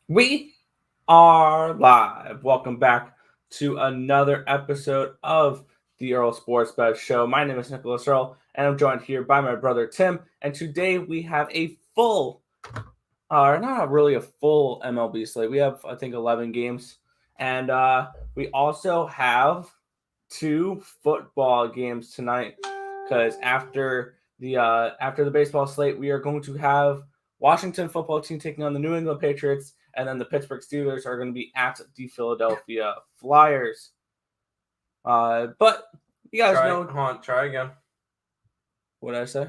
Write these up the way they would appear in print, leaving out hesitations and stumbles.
We are live. Welcome back to another episode of the Earle Sports Bet Show. My name is Nicholas Earle, and I'm joined here by my brother Tim. And today we have a full, not really a full MLB slate. We have, I think, 11 games, and we also have two football games tonight. Because after the baseball slate, we are going to have Washington football team taking on the New England Patriots, and then the Pittsburgh Steelers are going to be at the Philadelphia Flyers. But you guys know. Try again. What did I say?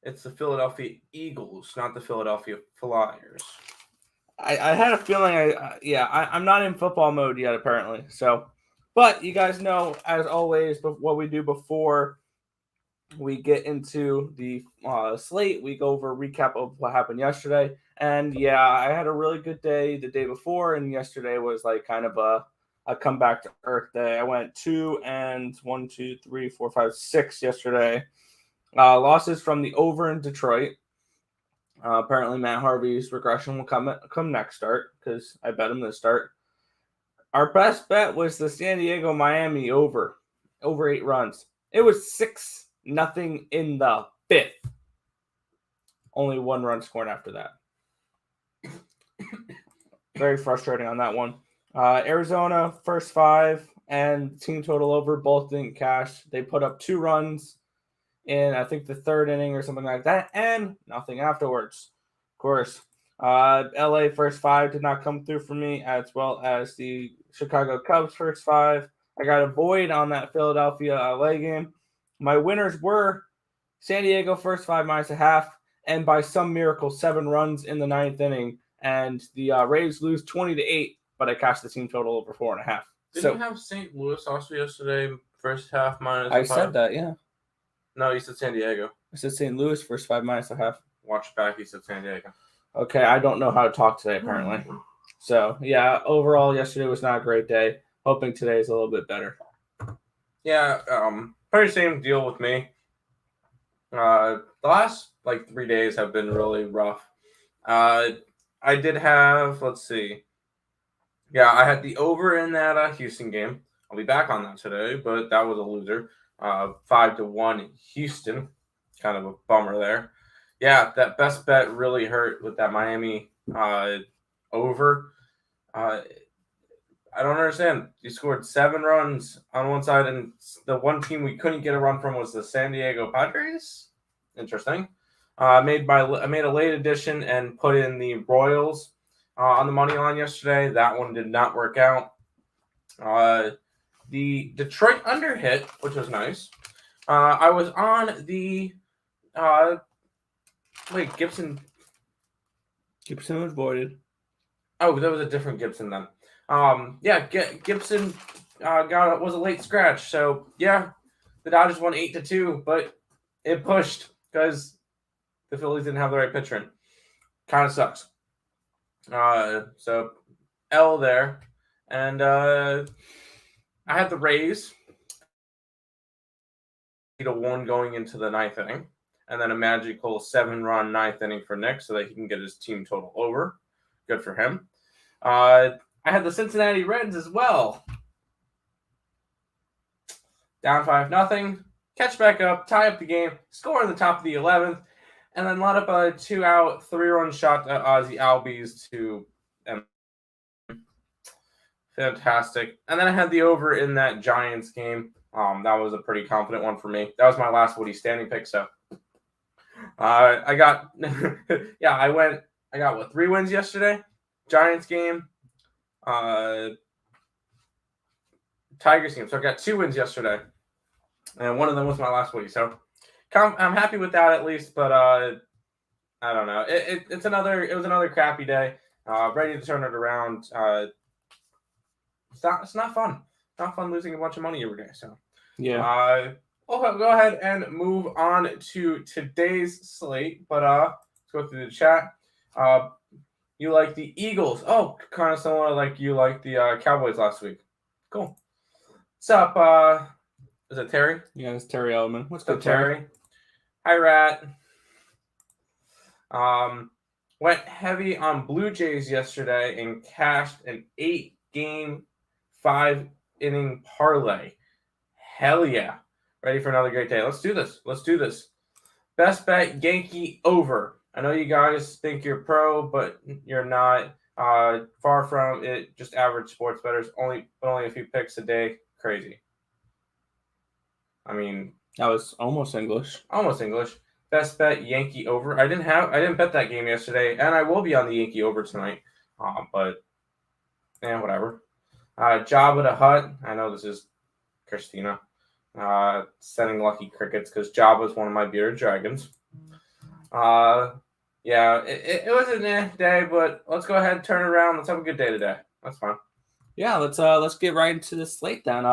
It's the Philadelphia Eagles, not the Philadelphia Flyers. I had a feeling. I'm not in football mode yet, apparently. So, but you guys know, as always, what we do before we get into the slate. We go over a recap of what happened yesterday. And yeah, I had a really good day the day before, and yesterday was like kind of a comeback to earth day. I went 2 and 1, 2, 3, 4, 5, 6 yesterday. Losses from the over in Detroit. Apparently, Matt Harvey's regression will come next start because I bet him this start. Our best bet was the San Diego Miami over 8 runs. It was 6-0 in the 5th. Only 1 run scored after that. Very frustrating on that one. Arizona, first 5 and team total over, both didn't cash. They put up 2 runs in, I think, the 3rd inning or something like that, and nothing afterwards. Of course, LA first 5 did not come through for me, as well as the Chicago Cubs first 5. I got a void on that Philadelphia LA game. My winners were San Diego first 5 minus a half, and by some miracle, 7 runs in the 9th inning. And the Rays lose 20-8, but I cashed the team total over 4.5. Didn't you have St. Louis also yesterday, first half minus? I said that, yeah. No, you said San Diego. I said St. Louis first 5 minus a half. Watch back, you said San Diego. Okay, I don't know how to talk today, apparently. So, yeah, overall, yesterday was not a great day. Hoping today is a little bit better. Yeah, pretty same deal with me. The last, 3 days have been really rough. I did have, let's see. Yeah, I had the over in that Houston game. I'll be back on that today, but that was a loser. 5-1 Houston. Kind of a bummer there. Yeah, that best bet really hurt with that Miami over. I don't understand. You scored 7 runs on one side, and the one team we couldn't get a run from was the San Diego Padres. Interesting. I made a late addition and put in the Royals on the money line yesterday. That one did not work out. The Detroit under hit, which was nice. I was on the Gibson. Gibson was voided. Oh, that was a different Gibson then. Gibson was a late scratch. So yeah, the Dodgers won 8-2, but it pushed because the Phillies didn't have the right pitcher in. Kind of sucks. So L there, and I had the Rays 1 going into the 9th inning, and then a magical 7-run 9th inning for Nick, so that he can get his team total over. Good for him. I had the Cincinnati Reds as well. Down 5-0. Catch back up, tie up the game, score in the top of the 11th, and then let up a 2-out, 3-run shot to Ozzy Albies to fantastic. And then I had the over in that Giants game. That was a pretty confident one for me. That was my last Woody standing pick, so I got I got 3 wins yesterday. Giants game, Tigers game. So I got 2 wins yesterday, and one of them was my last Woody. So I'm happy with that at least. But I don't know. It was another crappy day. Ready to turn it around. It's not fun. Not fun losing a bunch of money every day. So yeah. We'll go ahead and move on to today's slate. But let's go through the chat. You like the Eagles? Oh, kind of similar like you like the Cowboys last week. Cool. What's up? Is it Terry? Yeah, it's Terry Elman. What's up, Terry? Hi, Rat. Went heavy on Blue Jays yesterday and cashed an 8-game, 5-inning parlay. Hell yeah. Ready for another great day. Let's do this. Best bet, Yankee over. I know you guys think you're pro, but you're not. Far from it. Just average sports bettors. Only a few picks a day. Crazy. I mean, that was almost English. Best bet, Yankee over. I didn't bet that game yesterday, and I will be on the Yankee over tonight. But whatever. Jabba the Hutt. I know this is Christina. Sending lucky crickets because Jabba is one of my bearded dragons. Yeah, it was a day, but let's go ahead and turn it around. Let's have a good day today. That's fine. Yeah, let's get right into the slate then.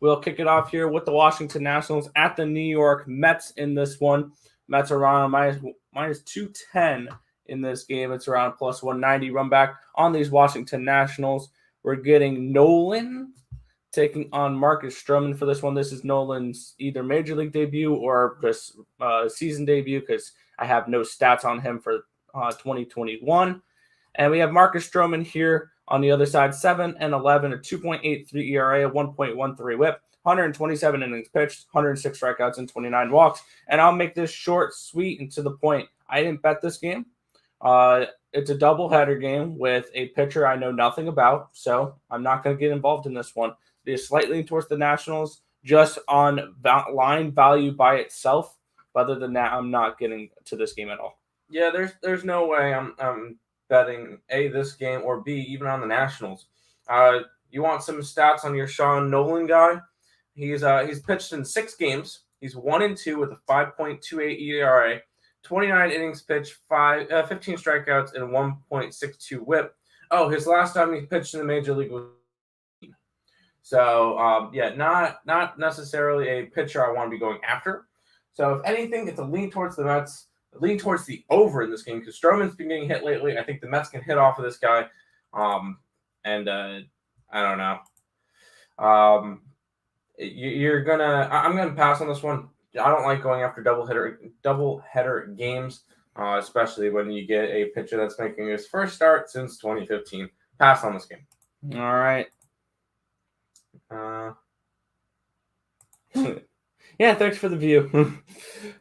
We'll kick it off here with the Washington Nationals at the New York Mets in this one. Mets are around minus 210 in this game. It's around plus 190 run back on these Washington Nationals. We're getting Nolan taking on Marcus Stroman for this one. This is Nolan's either major league debut or just season debut because I have no stats on him for 2021. And we have Marcus Stroman here on the other side, 7-11, a 2.83 ERA, a 1.13 whip, 127 innings pitched, 106 strikeouts, and 29 walks. And I'll make this short, sweet, and to the point. I didn't bet this game. It's a doubleheader game with a pitcher I know nothing about, so I'm not going to get involved in this one. It is slightly towards the Nationals, just on line value by itself. Other than that, I'm not getting to this game at all. Yeah, there's no way I'm betting A, this game, or B, even on the Nationals. You want some stats on your Sean Nolan guy? He's pitched in 6 games. He's 1-2 with a 5.28 ERA, 29 innings pitched, 15 strikeouts, and 1.62 whip. Oh, his last time he pitched in the major league was. So not necessarily a pitcher I want to be going after. So if anything, it's a lean towards the Mets. Lean towards the over in this game because Stroman's been getting hit lately. I think the Mets can hit off of this guy. I don't know. I'm gonna pass on this one. I don't like going after double header games, especially when you get a pitcher that's making his first start since 2015. Pass on this game. All right. Yeah, thanks for the view.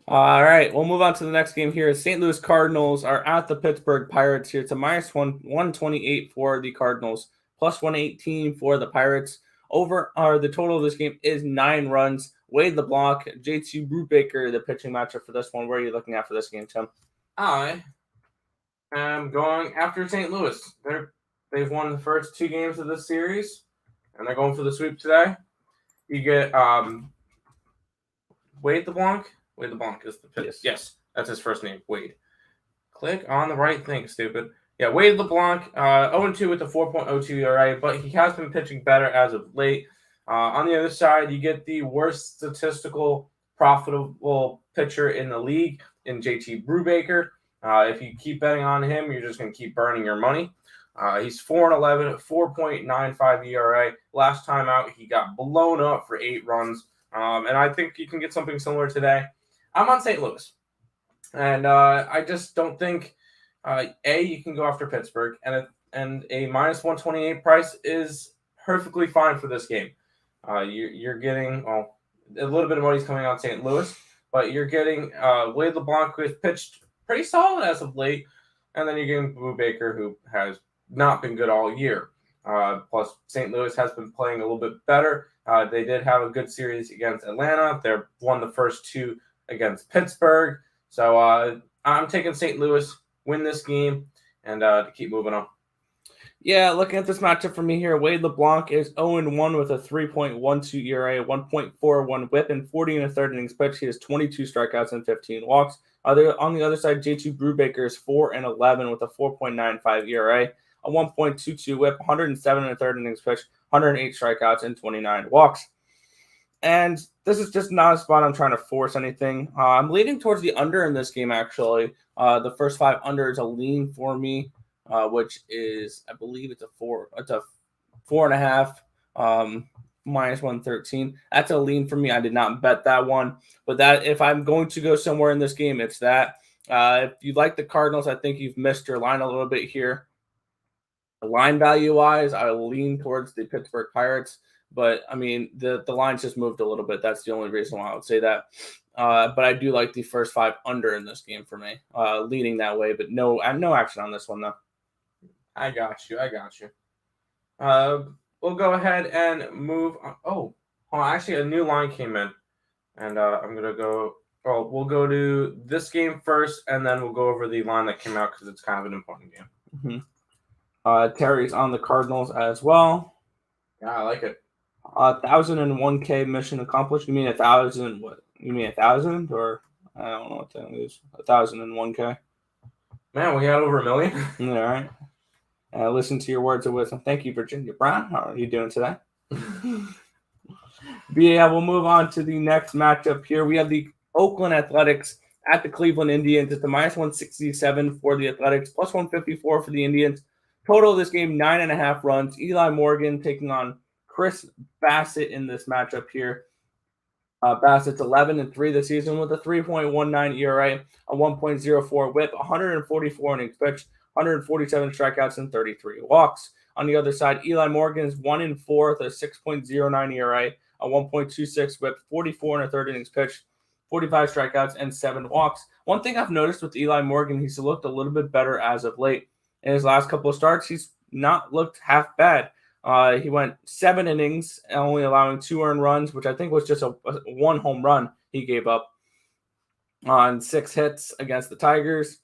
All right, we'll move on to the next game here. St. Louis Cardinals are at the Pittsburgh Pirates here. It's a minus 128 for the Cardinals, plus 118 for the Pirates. The total of this game is 9 runs. Wade LeBlanc, JT Brubaker, the pitching matchup for this one. Where are you looking at for this game, Tim? I am going after St. Louis. They've won the first 2 games of this series, and they're going for the sweep today. You get Wade LeBlanc. Wade LeBlanc is the pitcher. Yes, that's his first name, Wade. Click on the right thing, stupid. Yeah, Wade LeBlanc, 0-2 with a 4.02 ERA, but he has been pitching better as of late. On the other side, you get the worst statistical profitable pitcher in the league in JT Brubaker. If you keep betting on him, you're just going to keep burning your money. He's 4-11 at 4.95 ERA. Last time out, he got blown up for 8 runs. And I think you can get something similar today. I'm on St. Louis. And I just don't think, you can go after Pittsburgh. And a minus 128 price is perfectly fine for this game. You're getting, a little bit of money's coming out St. Louis. But you're getting Wade LeBlanc, who has pitched pretty solid as of late. And then you're getting Brubaker, who has not been good all year. Plus, St. Louis has been playing a little bit better. They did have a good series against Atlanta. They won the first 2 against Pittsburgh. So I'm taking St. Louis, win this game, and to keep moving on. Yeah, looking at this matchup for me here, Wade LeBlanc is 0-1 with a 3.12 ERA, 1.41 whip, and 40 1/3 innings pitched. He has 22 strikeouts and 15 walks. On the other side, JT Brubaker is 4-11 with a 4.95 ERA, a 1.22 whip, 107 1/3 innings pitched, 108 strikeouts, and 29 walks. And this is just not a spot I'm trying to force anything. I'm leaning towards the under in this game, actually. The first 5 under is a lean for me, which is, I believe it's a 4.5, minus 113. That's a lean for me. I did not bet that one. But that if I'm going to go somewhere in this game, it's that. If you like the Cardinals, I think you've missed your line a little bit here. Line value wise, I lean towards the Pittsburgh Pirates, but I mean the lines just moved a little bit. That's the only reason why I would say that. But I do like the first 5 under in this game for me, leaning that way. But no action on this one though. I got you. We'll go ahead and move on. Oh, actually, a new line came in, and I'm gonna go. Well, we'll go to this game first, and then we'll go over the line that came out because it's kind of an important game. Mm-hmm. Terry's on the Cardinals as well. Yeah, I like it. 1,001K mission accomplished. You mean 1,000? What? You mean 1,000 or I don't know what that is. 1,001K. Man, we got over 1 million. All right. Listen to your words of wisdom. Thank you, Virginia Brown. How are you doing today? But yeah, we'll move on to the next matchup here. We have the Oakland Athletics at the Cleveland Indians. It's the -167 for the Athletics, +154 for the Indians. Total of this game, 9.5 runs. Eli Morgan taking on Chris Bassett in this matchup here. Bassett's 11-3 this season with a 3.19 ERA, a 1.04 WHIP, 144 innings pitched, 147 strikeouts, and 33 walks. On the other side, Eli Morgan is 1-4 with a 6.09 ERA, a 1.26 WHIP, 44 and a third innings pitched, 45 strikeouts, and 7 walks. One thing I've noticed with Eli Morgan, he's looked a little bit better as of late. In his last couple of starts, he's not looked half bad. He went 7 innings, only allowing 2 earned runs, which I think was just a 1 home run he gave up on 6 hits against the Tigers.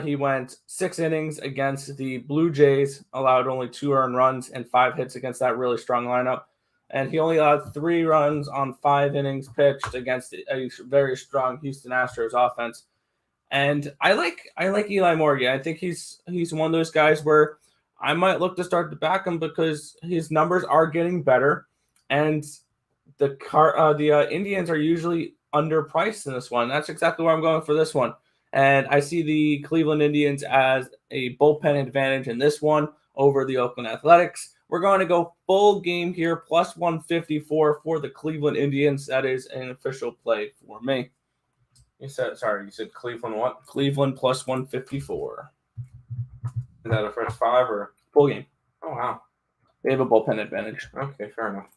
He went 6 innings against the Blue Jays, allowed only 2 earned runs and 5 hits against that really strong lineup. And he only allowed 3 runs on 5 innings pitched against a very strong Houston Astros offense. And I like Eli Morgan. I think he's one of those guys where I might look to start to back him because his numbers are getting better, and the Indians are usually underpriced in this one. That's exactly where I'm going for this one. And I see the Cleveland Indians as a bullpen advantage in this one over the Oakland Athletics. We're going to go full game here, +154 for the Cleveland Indians. That is an official play for me. You said Cleveland what? Cleveland +154. Is that a first 5 or full game? Oh wow, they have a bullpen advantage. Okay, fair enough.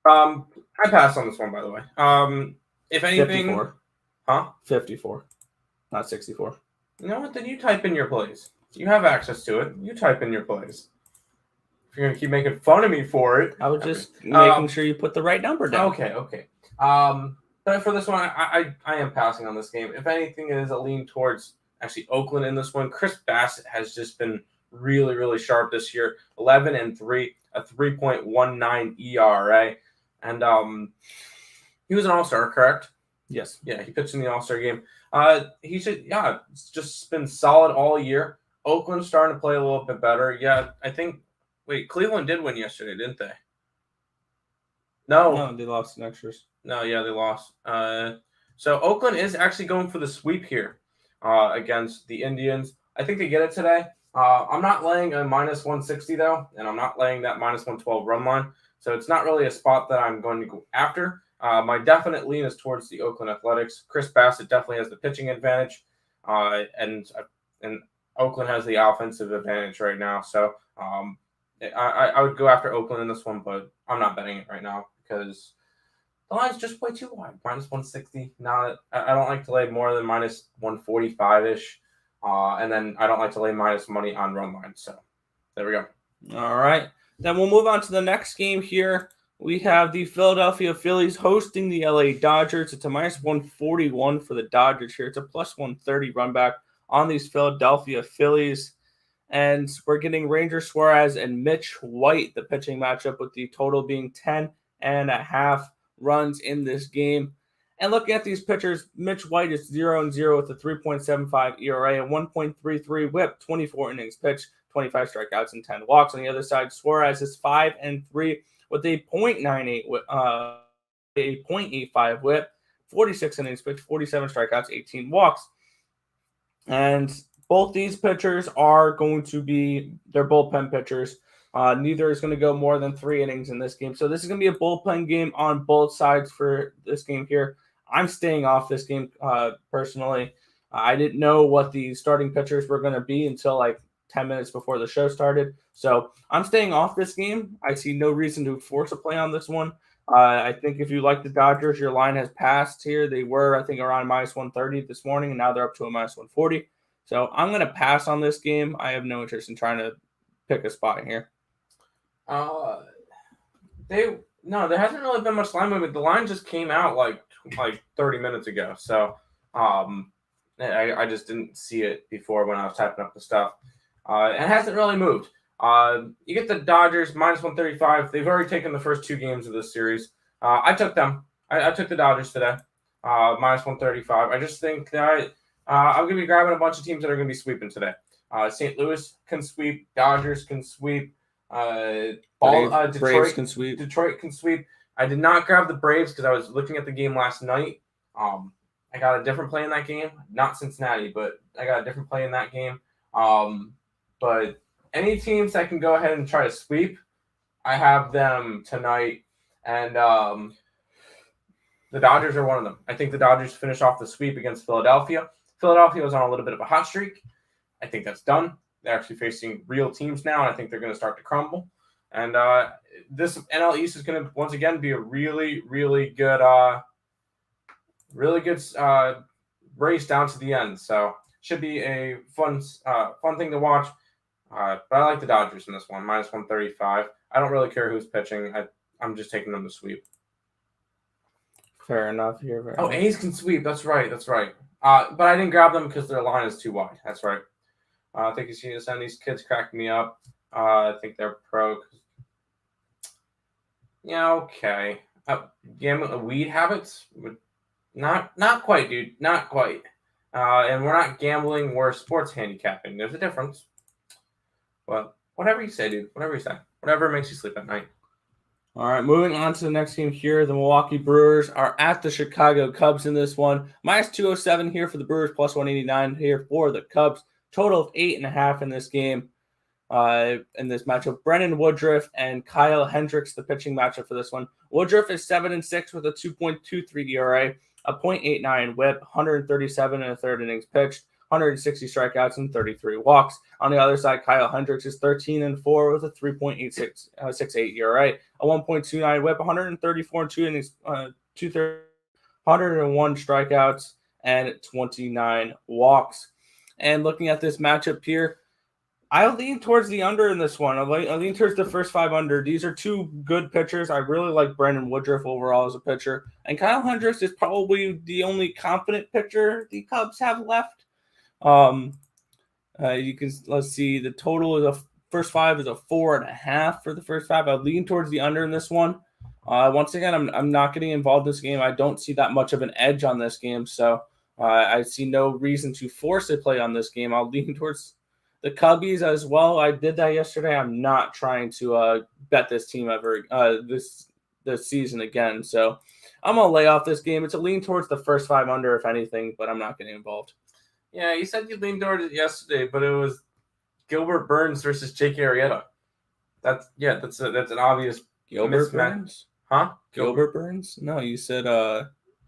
I passed on this one, by the way. If anything, 54. Huh? 54, not 64. You know what? Then you type in your plays. You have access to it. You type in your plays. If you're gonna keep making fun of me for it, I was just making sure you put the right number down. Okay. But for this one, I am passing on this game. If anything, it is a lean towards actually Oakland in this one. Chris Bassett has just been really, really sharp this year. 11-3, a 3.19 ERA, and he was an All-Star, correct? Yes. Yeah, he pitched in the All-Star game. It's just been solid all year. Oakland's starting to play a little bit better. Yeah, I think. Wait, Cleveland did win yesterday, didn't they? No, they lost in extras. No, yeah, they lost. So Oakland is actually going for the sweep here against the Indians. I think they get it today. I'm not laying a -160 though, and I'm not laying that -112 run line. So it's not really a spot that I'm going to go after. My definite lean is towards the Oakland Athletics. Chris Bassett definitely has the pitching advantage, and Oakland has the offensive advantage right now. So I would go after Oakland in this one, but I'm not betting it right now because the line's just way too wide. -160. Now I don't like to lay more than -145-ish. And then I don't like to lay minus money on run line. So there we go. All right. Then we'll move on to the next game here. We have the Philadelphia Phillies hosting the LA Dodgers. It's a -141 for the Dodgers here. It's a +130 run back on these Philadelphia Phillies. And we're getting Ranger Suarez and Mitch White, the pitching matchup, with the total being 10.5 runs in this game. And looking at these pitchers, Mitch White is 0-0 with a 3.75 ERA and 1.33 WHIP, 24 innings pitched, 25 strikeouts, and 10 walks. On the other side, Suarez is 5-3 with a .85 WHIP, 46 innings pitched, 47 strikeouts, 18 walks. And both these pitchers are going to be their bullpen pitchers. Neither is going to go more than 3 innings in this game. So this is going to be a bullpen game on both sides for this game here. I'm staying off this game personally. I didn't know what the starting pitchers were going to be until like 10 minutes before the show started. So I'm staying off this game. I see no reason to force a play on this one. I think if you like the Dodgers, your line has passed here. They were, I think, around minus 130 this morning, and now they're up to a minus 140. So I'm going to pass on this game. I have no interest in trying to pick a spot here. There hasn't really been much line movement. The line just came out like 30 minutes ago. So I just didn't see it before when I was typing up the stuff. It hasn't really moved. You get the Dodgers minus 135. They've already taken the first 2 games of this series. I took them. I took the Dodgers today, minus 135. I just think that I'm going to be grabbing a bunch of teams that are going to be sweeping today. St. Louis can sweep. Dodgers can sweep. Braves can sweep. Detroit can sweep. I did not grab the Braves because I was looking at the game last night. I got a different play in that game. Not Cincinnati, but I got a different play in that game. But any teams that can go ahead and try to sweep, I have them tonight. And the Dodgers are one of them. I think the Dodgers finish off the sweep against Philadelphia. Philadelphia was on a little bit of a hot streak. I think that's done. They're actually facing real teams now, and I think they're going to start to crumble. And this NL East is going to, once again, be a really, really good race down to the end. So should be a fun thing to watch. But I like the Dodgers in this one, minus 135. I don't really care who's pitching. I'm just taking them to sweep. Fair enough here. A's can sweep. That's right. But I didn't grab them because their line is too wide. That's right. I think you see this, and these kids cracking me up. I think they're pro. Yeah, okay. Weed habits? Not quite, dude. Not quite. And we're not gambling. We're sports handicapping. There's a difference. Well, whatever you say, dude. Whatever you say. Whatever makes you sleep at night. All right, moving on to the next game here. The Milwaukee Brewers are at the Chicago Cubs in this one. Minus 207 here for the Brewers, plus 189 here for the Cubs. Total of 8.5 in this game. In this matchup, Brennan Woodruff and Kyle Hendricks, the pitching matchup for this one. Woodruff is 7-6 with a 2.23 ERA, a .89 WHIP, 137 and a third innings pitched, 160 strikeouts and 33 walks. On the other side, Kyle Hendricks is 13-4 with a 3.68 ERA, a 1.29 WHIP, 134 and 2 innings, 101 strikeouts and 29 walks. And looking at this matchup here, I lean towards the under in this one. I lean towards the first 5 under. These are 2 good pitchers. I really like Brendan Woodruff overall as a pitcher. And Kyle Hendricks is probably the only confident pitcher the Cubs have left. Let's see, the total is first 5 is a 4.5 for the first 5. I lean towards the under in this one. Once again, I'm not getting involved in this game. I don't see that much of an edge on this game. So I see no reason to force a play on this game. I'll lean towards the Cubbies as well. I did that yesterday. I'm not trying to bet this team ever this season again. So I'm going to lay off this game. It's a lean towards the first 5 under, if anything, but I'm not getting involved. Yeah, you said you leaned towards it yesterday, but it was Gilbert Burns versus Jake Arrieta. That's an obvious Gilbert mismatch. Burns? Huh? Gilbert Burns? No, you said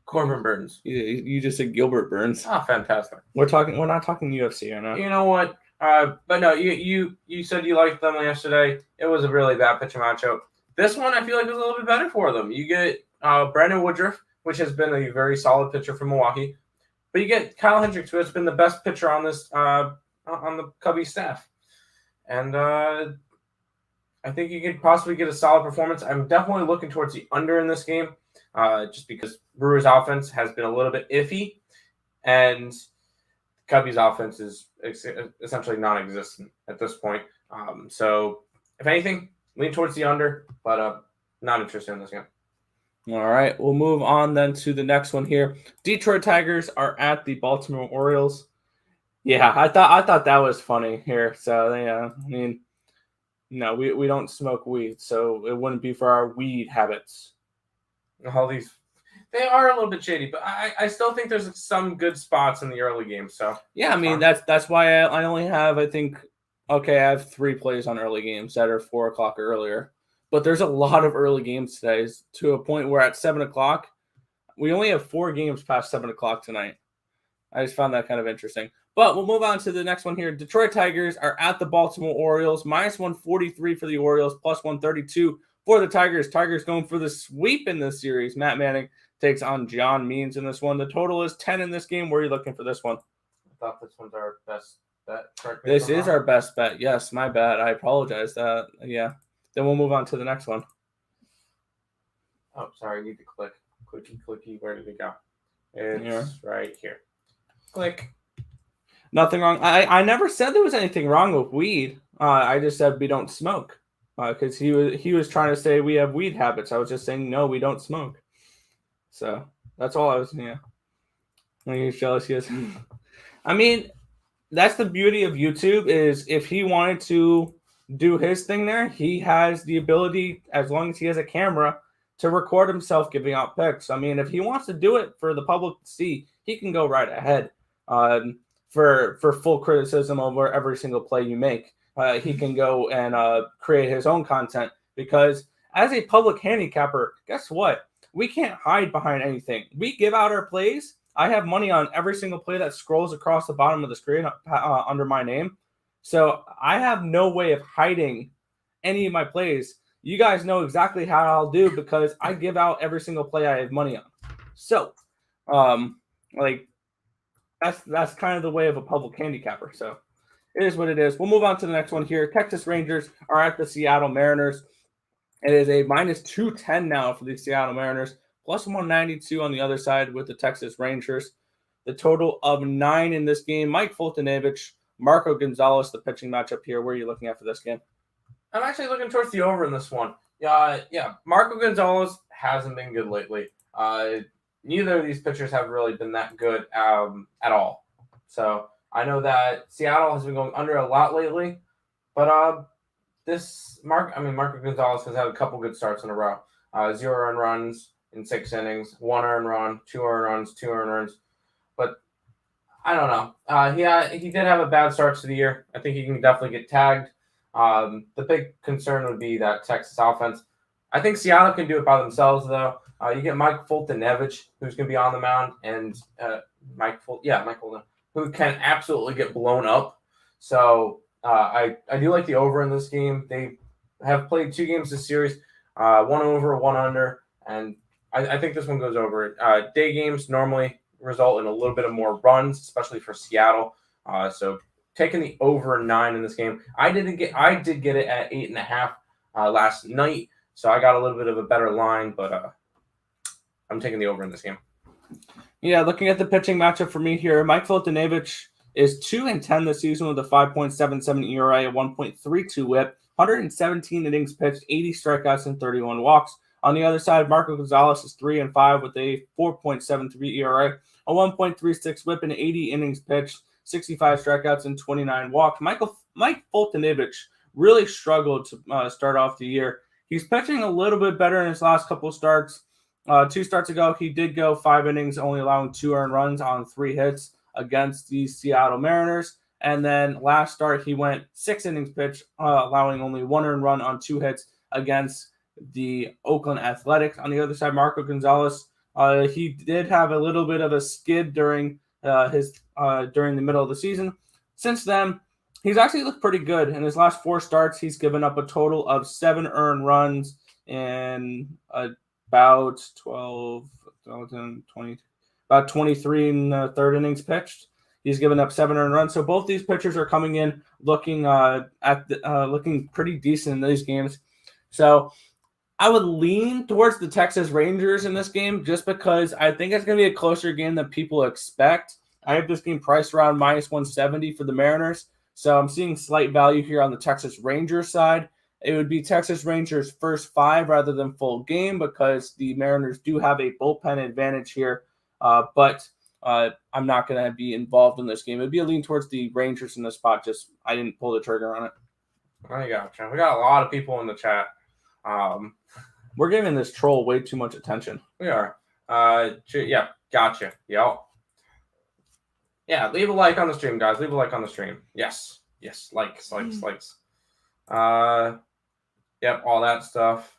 Corbin Burns. You just said Gilbert Burns. Oh, fantastic. We're not talking UFC right now. You know what? But no, you said you liked them yesterday. It was a really bad pitching matchup. This one I feel like was a little bit better for them. You get Brandon Woodruff, which has been a very solid pitcher for Milwaukee, but you get Kyle Hendricks, who has been the best pitcher on this on the Cubby staff, and I think you could possibly get a solid performance. I'm definitely looking towards the under in this game, just because Brewers' offense has been a little bit iffy, and Cubby's offense is essentially non-existent at this point. So, if anything, lean towards the under, but not interested in this game. All right, we'll move on then to the next one here. Detroit Tigers are at the Baltimore Orioles. Yeah, I thought that was funny here. So, yeah, I mean, no, we don't smoke weed, so it wouldn't be for our weed habits. All these. They are a little bit shady, but I still think there's some good spots in the early game. So yeah, I mean that's why I only have I have 3 plays on early games that are 4 o'clock or earlier. But there's a lot of early games today to a point where at 7 o'clock we only have 4 games past 7 o'clock tonight. I just found that kind of interesting. But we'll move on to the next one here. Detroit Tigers are at the Baltimore Orioles. Minus 143 for the Orioles, plus 132 for the Tigers. Tigers going for the sweep in this series. Matt Manning takes on John Means in this one. The total is 10 in this game. Where are you looking for this one? I thought this one's our best bet. This is our best bet. Yes, my bad. I apologize. Yeah. Then we'll move on to the next one. Oh, sorry. I need to click. Clicky. Where did it go? It's right here. Click. Nothing wrong. I never said there was anything wrong with weed. I just said we don't smoke. Because he was trying to say we have weed habits. I was just saying no, we don't smoke. So that's all I was. Yeah. He's jealous. He is. I mean, that's the beauty of YouTube. Is if he wanted to do his thing there, he has the ability, as long as he has a camera, to record himself giving out picks. I mean, if he wants to do it for the public to see, he can go right ahead. For full criticism over every single play you make. He can go and create his own content, because as a public handicapper, guess what? We can't hide behind anything. We give out our plays. I have money on every single play that scrolls across the bottom of the screen under my name. So I have no way of hiding any of my plays. You guys know exactly how I'll do, because I give out every single play I have money on. So, that's kind of the way of a public handicapper. So it is what it is. We'll move on to the next one here. Texas Rangers are at the Seattle Mariners. It is a minus 210 now for the Seattle Mariners, plus 192 on the other side with the Texas Rangers. The total of 9 in this game. Mike Fultonevich, Marco Gonzalez, the pitching matchup here. Where are you looking at for this game? I'm actually looking towards the over in this one. Yeah. Marco Gonzalez hasn't been good lately. Neither of these pitchers have really been that good at all. So I know that Seattle has been going under a lot lately, but Marco Gonzalez has had a couple good starts in a row. 0 earned runs in 6 innings, 1 earned run, 2 earned runs, 2 earned runs. But I don't know. He did have a bad start to the year. I think he can definitely get tagged. The big concern would be that Texas offense. I think Seattle can do it by themselves, though. You get Mike Fultonevich, who's going to be on the mound, and Mike Fulton, who can absolutely get blown up. So I do like the over in this game. They have played 2 games this series, 1 over, 1 under, and I think this one goes over. Day games normally result in a little bit of more runs, especially for Seattle. So taking the over 9 in this game. I did get it at 8.5 last night, so I got a little bit of a better line, but I'm taking the over in this game. Yeah, looking at the pitching matchup for me here, Mike Fultonevich is 2-10 this season with a 5.77 ERA, a 1.32 WHIP, 117 innings pitched, 80 strikeouts, and 31 walks. On the other side, Marco Gonzalez is 3-5 with a 4.73 ERA, a 1.36 WHIP, and 80 innings pitched, 65 strikeouts, and 29 walks. Mike Fultonevich really struggled to start off the year. He's pitching a little bit better in his last couple of starts. 2 starts ago, he did go 5 innings, only allowing 2 earned runs on 3 hits against the Seattle Mariners. And then last start, he went 6 innings pitched, allowing only 1 earned run on 2 hits against the Oakland Athletics. On the other side, Marco Gonzalez, he did have a little bit of a skid during the middle of the season. Since then, he's actually looked pretty good. In his last 4 starts, he's given up a total of 7 earned runs and about 23 in the 3rd innings pitched. He's given up 7 earned runs. So both these pitchers are coming in looking looking pretty decent in these games. So I would lean towards the Texas Rangers in this game, just because I think it's going to be a closer game than people expect. I have this game priced around minus 170 for the Mariners. So I'm seeing slight value here on the Texas Rangers side. It would be Texas Rangers first 5 rather than full game, because the Mariners do have a bullpen advantage here. But I'm not going to be involved in this game. It would be a lean towards the Rangers in this spot. Just I didn't pull the trigger on it. I gotcha. We got a lot of people in the chat. We're giving this troll way too much attention. We are. Yeah, gotcha. Yep. Yeah, leave a like on the stream, guys. Leave a like on the stream. Yes. Likes. Yep, all that stuff.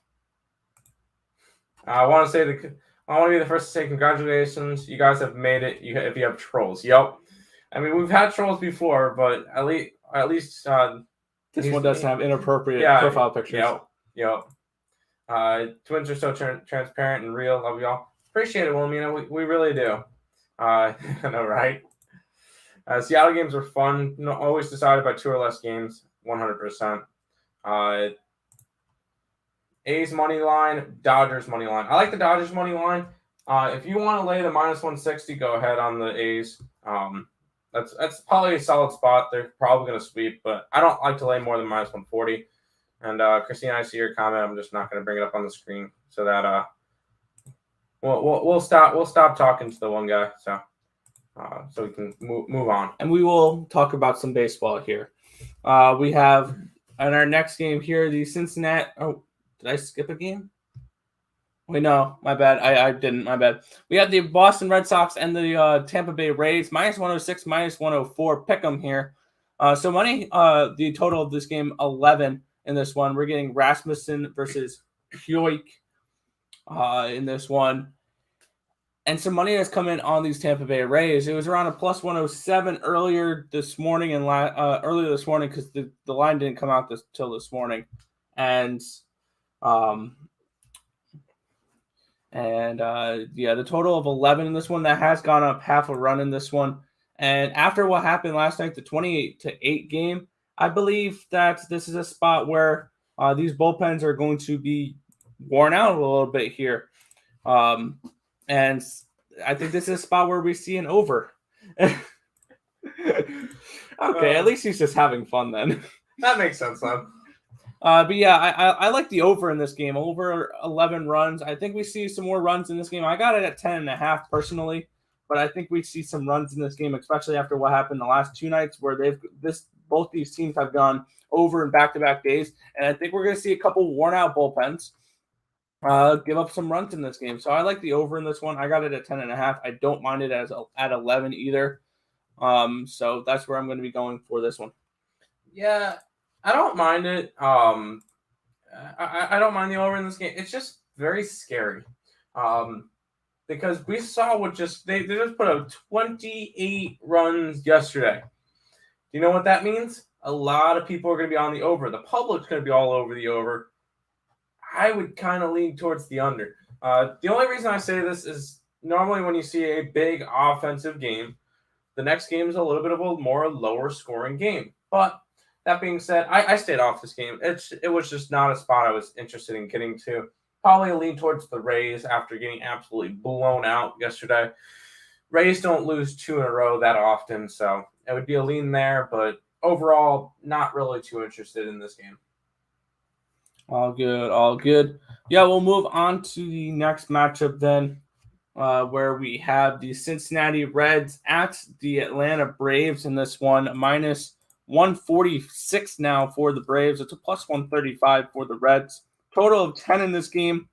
I want to say I want to be the first to say congratulations. You guys have made it. If you have trolls, yep. I mean, we've had trolls before, but at least this one doesn't have inappropriate profile pictures. Yep. Twins are so transparent and real. Love y'all. Appreciate it, Wilhelmina. We really do. I know, right? Seattle games were fun. Always decided by 2 or less games. 100%. A's money line, Dodgers money line. I like the Dodgers money line. If you want to lay the -160, go ahead on the A's. That's probably a solid spot. They're probably going to sweep, but I don't like to lay more than -140. And Christina, I see your comment. I'm just not going to bring it up on the screen so that we'll stop talking to the one guy. So we can move on. And we will talk about some baseball here. We have in our next game here the Cincinnati. Oh, did I skip a game? Wait, no, my bad. I didn't. My bad. We have the Boston Red Sox and the Tampa Bay Rays -106, -104. Pick 'em here. So money. The total of this game 11 in this one. We're getting Rasmussen versus Hyoik in this one. And some money has come in on these Tampa Bay Rays. It was around a +107 earlier this morning because the line didn't come out till this morning, and the total of 11 in this one, that has gone up half a run in this one. And after what happened last night, the 28-8 game, I believe that this is a spot where these bullpens are going to be worn out a little bit here. And I think this is a spot where we see an over. Okay, at least he's just having fun then. That makes sense, though. But yeah, I like the over in this game. Over 11 runs. I think we see some more runs in this game. I got it at 10.5 personally, but I think we see some runs in this game, especially after what happened the last 2 nights where both these teams have gone over in back-to-back days. And I think we're going to see a couple worn-out bullpens give up some runs in this game. So I like the over in this one. I got it at 10.5. I don't mind it at 11 either. So that's where I'm going to be going for this one. Yeah, I don't mind it. I don't mind the over in this game. It's just very scary. Because we saw they just put up 28 runs yesterday. Do you know what that means? A lot of people are going to be on the over. The public's going to be all over the over. I would kind of lean towards the under. The only reason I say this is normally when you see a big offensive game, the next game is a little bit of a more lower scoring game. But that being said, I stayed off this game. It was just not a spot I was interested in getting to. Probably a lean towards the Rays after getting absolutely blown out yesterday. Rays don't lose 2 in a row that often, so it would be a lean there. But overall, not really too interested in this game. All good. Yeah, we'll move on to the next matchup then, where we have the Cincinnati Reds at the Atlanta Braves in this one. -146 now for the Braves. It's a +135 for the Reds. Total of 10 in this game.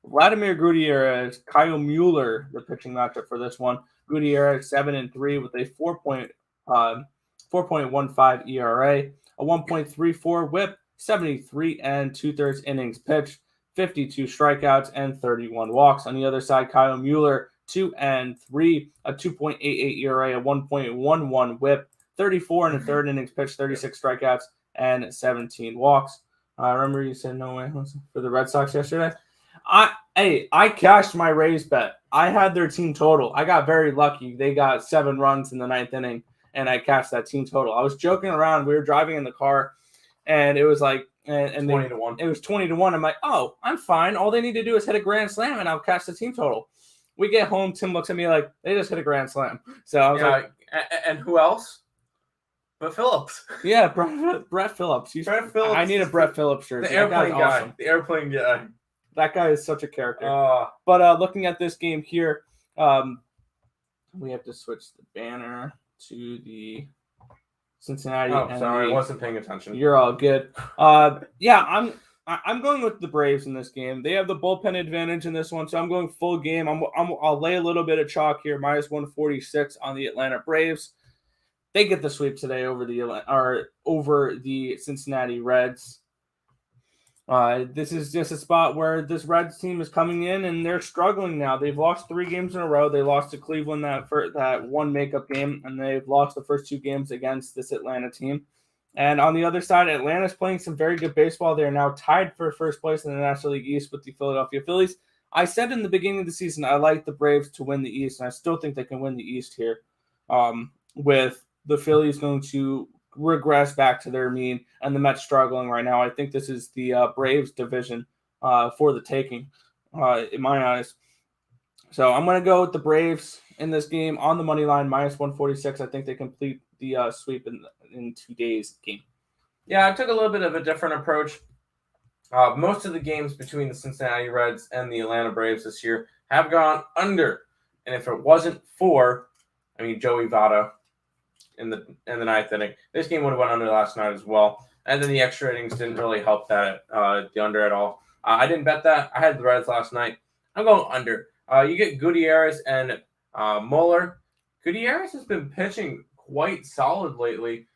Vladimir Gutierrez, Kyle Mueller, the pitching matchup for this one. Gutierrez 7-3 with a 4.15 ERA, a 1.34 WHIP. 73 2/3 innings pitched, 52 strikeouts, and 31 walks. On the other side, Kyle Mueller, 2-3, a 2.88 ERA, a 1.11 WHIP, 34 1/3 innings pitched, 36 strikeouts, and 17 walks. Remember you said no way for the Red Sox yesterday? I cashed my Rays bet. I had their team total. I got very lucky. They got 7 runs in the 9th inning, and I cashed that team total. I was joking around. We were driving in the car. And it was like, and 20-1. It was 20-1. I'm like, oh, I'm fine. All they need to do is hit a grand slam, and I'll catch the team total. We get home. Tim looks at me like they just hit a grand slam. So I was like, and who else? But Phillips. Yeah, Brett Phillips. Brett Phillips. I need a Brett Phillips jersey. The airplane guy. Awesome. The airplane guy. That guy is such a character. But looking at this game here, we have to switch the banner to the Cincinnati. Oh, sorry, I wasn't paying attention. You're all good. Yeah, I'm going with the Braves in this game. They have the bullpen advantage in this one, so I'm going full game. I'll lay a little bit of chalk here, -146 on the Atlanta Braves. They get the sweep today over the Cincinnati Reds. This is just a spot where this Reds team is coming in and they're struggling now. They've lost 3 games in a row. They lost to Cleveland that one makeup game, and they've lost the first 2 games against this Atlanta team. And on the other side, Atlanta's playing some very good baseball. They're now tied for first place in the National League East with the Philadelphia Phillies. I said in the beginning of the season I like the Braves to win the East, and I still think they can win the East here, with the Phillies going to regress back to their mean and the Mets struggling right now. I think this is the Braves division for the taking in my eyes. So I'm going to go with the Braves in this game on the money line, minus 146. I think they complete the sweep in today's game. Yeah, I took a little bit of a different approach. Most of the games between the Cincinnati Reds and the Atlanta Braves this year have gone under. And if it wasn't for, Joey Votto in the 9th inning, this game would have went under last night as well. And then the extra innings didn't really help that the under at all. I didn't bet that. I had the Reds last night. I'm going under. You get Gutierrez and Mueller. Gutierrez has been pitching quite solid lately.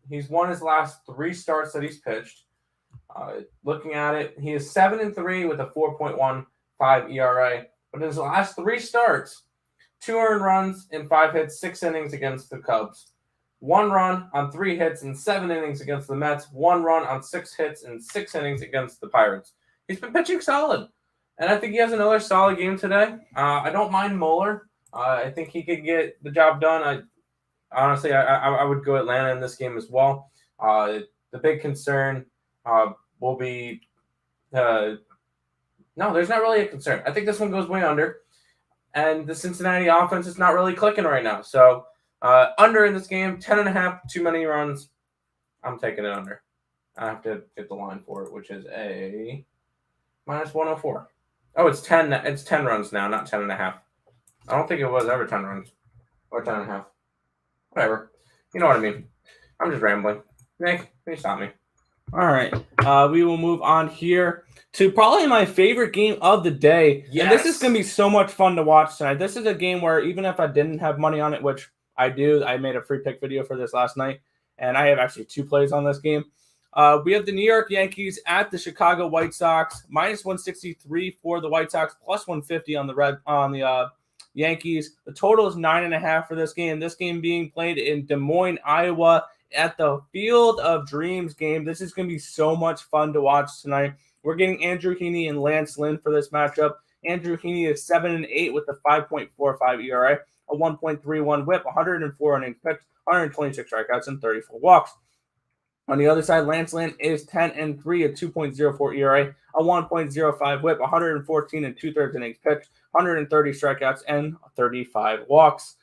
He's won his last 3 starts that he's pitched. Looking at it, he is 7-3 with a 4.15 ERA. But in his last 3 starts, 2 earned runs in 5 hits, 6 innings against the Cubs. 1 run on 3 hits in 7 innings against the Mets. 1 run on 6 hits in 6 innings against the Pirates. He's been pitching solid. And I think he has another solid game today. I don't mind Mueller. I think he could get the job done. Honestly, I would go Atlanta in this game as well. The big concern will be no, there's not really a concern. I think this one goes way under. And the Cincinnati offense is not really clicking right now. So under in this game, 10.5, too many runs. I'm taking it under. I have to get the line for it, which is a minus 104. Oh, it's 10. It's 10 runs now, not 10.5. I don't think it was ever 10 runs or 10.5. Whatever. You know what I mean. I'm just rambling. Nick, can you stop me? All right. We will move on here to probably my favorite game of the day. Yes. And this is going to be so much fun to watch tonight. This is a game where even if I didn't have money on it, which I do, I made a free pick video for this last night, and I have actually 2 plays on this game. We have the New York Yankees at the Chicago White Sox, minus 163 for the White Sox, plus 150 on the Yankees. The total is 9.5 for this game. This game being played in Des Moines, Iowa, at the Field of Dreams game. This is going to be so much fun to watch tonight. We're getting Andrew Heaney and Lance Lynn for this matchup. Andrew Heaney is 7-8 with a 5.45 ERA, a 1.31 WHIP, 104 innings pitched, 126 strikeouts, and 34 walks. On the other side, Lance Lynn is 10-3, a 2.04 ERA, a 1.05 WHIP, 114 and 2/3 innings pitched, 130 strikeouts, and 35 walks.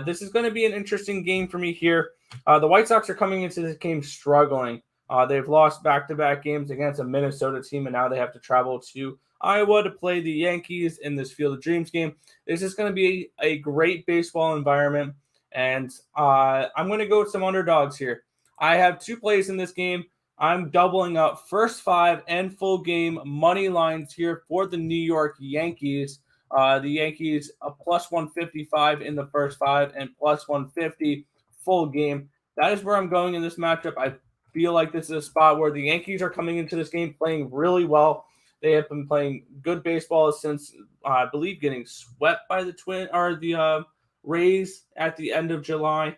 This is going to be an interesting game for me here. The White Sox are coming into this game struggling. They've lost back-to-back games against a Minnesota team, and now they have to travel to Iowa to play the Yankees in this Field of Dreams game. This is going to be a great baseball environment, and I'm going to go with some underdogs here. I have 2 plays in this game. I'm doubling up first 5 and full game money lines here for the New York Yankees. The Yankees a plus 155 in the first 5 and plus 150 full game. That is where I'm going in this matchup. I feel like this is a spot where the Yankees are coming into this game playing really well. They have been playing good baseball since, I believe, getting swept by the Rays at the end of July.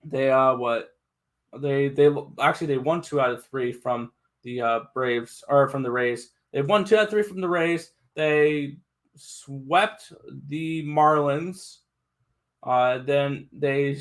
They won 2 out of 3 from the Braves, or from the Rays. They've won 2 out of 3 from the Rays. They swept the Marlins. Then they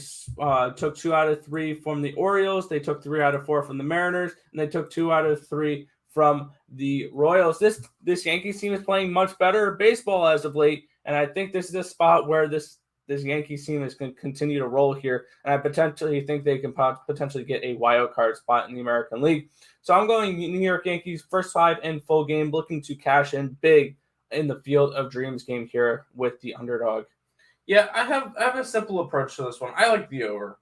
took 2 out of 3 from the Orioles. They took 3 out of 4 from the Mariners, and they took 2 out of 3 from the Royals. This Yankees team is playing much better baseball as of late, and I think this is a spot where this Yankees team is going to continue to roll here, and I potentially think they can potentially get a wild card spot in the American League. So I'm going New York Yankees first 5 and full game, looking to cash in big in the Field of Dreams game here with the underdog. Yeah, I have a simple approach to this one. I like the over.